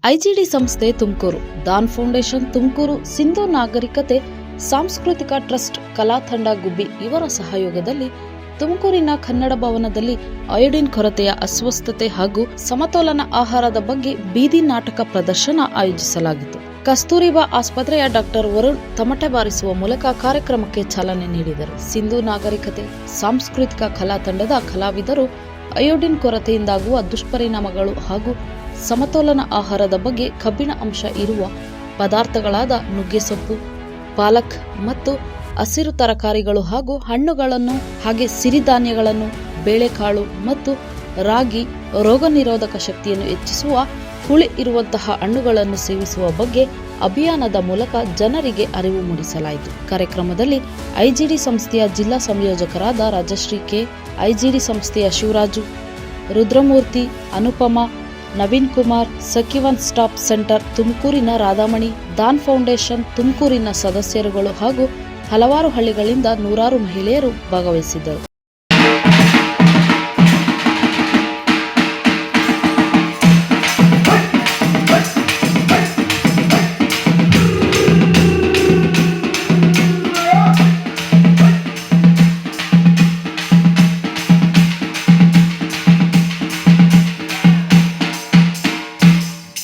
ಐಜಿಡಿ ಸಂಸ್ಥೆ Tumakuru, than foundation Tumakuru, Sindhu ನಾಗರಿಕತೆ ಸಾಂಸ್ಕೃತಿಕ ಟ್ರಸ್ಟ್, ಕಲಾ ತಂಡ ಗುಬ್ಬಿ ಇವರ ಸಹಯೋಗದಲ್ಲಿ ತುಮಕೂರಿನ ಕನ್ನಡ ಭವನದಲ್ಲಿ ಅಯೋಡಿನ್ ಕೊರತೆಯ ಅಸ್ವಸ್ಥತೆ ಹಾಗೂ ಸಮತೋಲನ ಆಹಾರದ ಬಗ್ಗೆ ಬೀದಿ ನಾಟಕ ಪ್ರದರ್ಶನ ಆಯೋಜಿಸಲಾಗಿತ್ತು. ಕಸ್ತೂರಿಬಾ ಆಸ್ಪತ್ರೆಯ ಡಾಕ್ಟರ್ ವರುಣ್ ತಮಟೆ ಬಾರಿಸುವ ಮೂಲಕ ಕಾರ್ಯಕ್ರಮಕ್ಕೆ ಚಾಲನೆ ನೀಡಿದರು. ಸಿಂಧೂ ನಾಗರಿಕತೆ ಸಾಂಸ್ಕೃತಿಕ ಕಲಾ ತಂಡದ ಕಲಾವಿದರು ಅಯೋಡಿನ್ ಕೊರತೆಯಿಂದಾಗುವ ದುಷ್ಪರಿಣಾಮಗಳು ಹಾಗೂ ಸಮತೋಲನ ಆಹಾರದ ಬಗ್ಗೆ ಕಬ್ಬಿಣ ಅಂಶ ಇರುವ ಪದಾರ್ಥಗಳಾದ ನುಗ್ಗೆಸೊಪ್ಪು, ಪಾಲಕ್ ಮತ್ತು ಹಸಿರು ತರಕಾರಿಗಳು ಹಾಗೂ ಹಣ್ಣುಗಳನ್ನು ಹಾಗೆ ಸಿರಿಧಾನ್ಯಗಳನ್ನು, ಬೇಳೆಕಾಳು ಮತ್ತು ರಾಗಿ ರೋಗ ನಿರೋಧಕ ಶಕ್ತಿಯನ್ನು ಹೆಚ್ಚಿಸುವ ಹುಳಿ ಇರುವಂತಹ ಹಣ್ಣುಗಳನ್ನು ಸೇವಿಸುವ ಬಗ್ಗೆ ಅಭಿಯಾನದ ಮೂಲಕ ಜನರಿಗೆ ಅರಿವು ಮೂಡಿಸಲಾಯಿತು. ಕಾರ್ಯಕ್ರಮದಲ್ಲಿ ಐಜಿಡಿ ಸಂಸ್ಥೆಯ ಜಿಲ್ಲಾ ಸಂಯೋಜಕರಾದ ರಾಜಶ್ರೀ ಕೆ, ಐಜಿಡಿ ಸಂಸ್ಥೆಯ ಶಿವರಾಜು, ರುದ್ರಮೂರ್ತಿ, ಅನುಪಮಾ, ನವೀನ್ ಕುಮಾರ್, ಸಖಿವನ್ ಸ್ಟಾಪ್ ಸೆಂಟರ್ ತುಮಕೂರಿನ ರಾಧಾಮಣಿ, ದಾನ್ ಫೌಂಡೇಶನ್ ತುಮಕೂರಿನ ಸದಸ್ಯರುಗಳು ಹಾಗೂ ಹಲವಾರು ಹಳ್ಳಿಗಳಿಂದ ನೂರಾರು ಮಹಿಳೆಯರು ಭಾಗವಹಿಸಿದ್ದರು.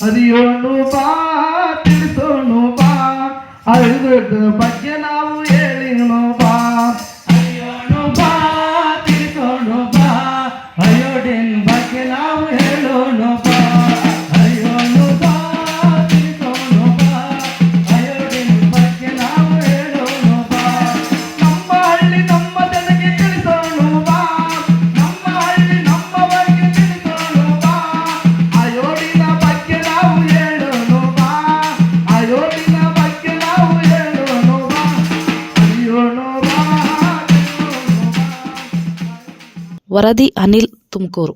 ಅರಿಯೋನು ಬಾ, ತಿಳಿಸೋನು ಬಾ, ಅಯೋಡಿನ್ ಬಗ್ಗೆ ನಾವು ಹೇಳಿನು ಬಾ. ಅರಿಯೋನು ಬಾ, ತಿಳಿಸೋನು ಬಾ, ಅಯೋಡಿನ್ ಬಗ್ಗೆ ನಾವು ಹೇಳೋನು ಬಾ. ಅರಿಯೋನು ಬಾ, ತಿಳಿಸೋನು ಬಾ, ಅಯೋಡಿನ್ ಬಗ್ಗೆ ನಾವು ಹೇಳೋನು ಬಾ. ನಮ್ಮ ಹಳ್ಳಿ ನಮ್ಮ ಜನಕ್ಕೆ ತಿಳಿಸೋನು ಬಾ, ನಮ್ಮ ಹಳ್ಳಿ ನಮ್ಮ ಬಗ್ಗೆ ತಿಳಿಸೋನು ಬಾ. ಅಯೋಡಿನ ಬಗ್ಗೆ ನಾವು ಹೇಳೋನು ಬಾ, ಅಯೋಡಿನ ಬಗ್ಗೆ ನಾವು ಹೇಳೋನು ಬಾ. ಅರಿಯೋನು ಬಾ, ತಿಳಿಸೋನು ಬಾ. ವರದಿ ಅನಿಲ್, ತುಮಕೂರು.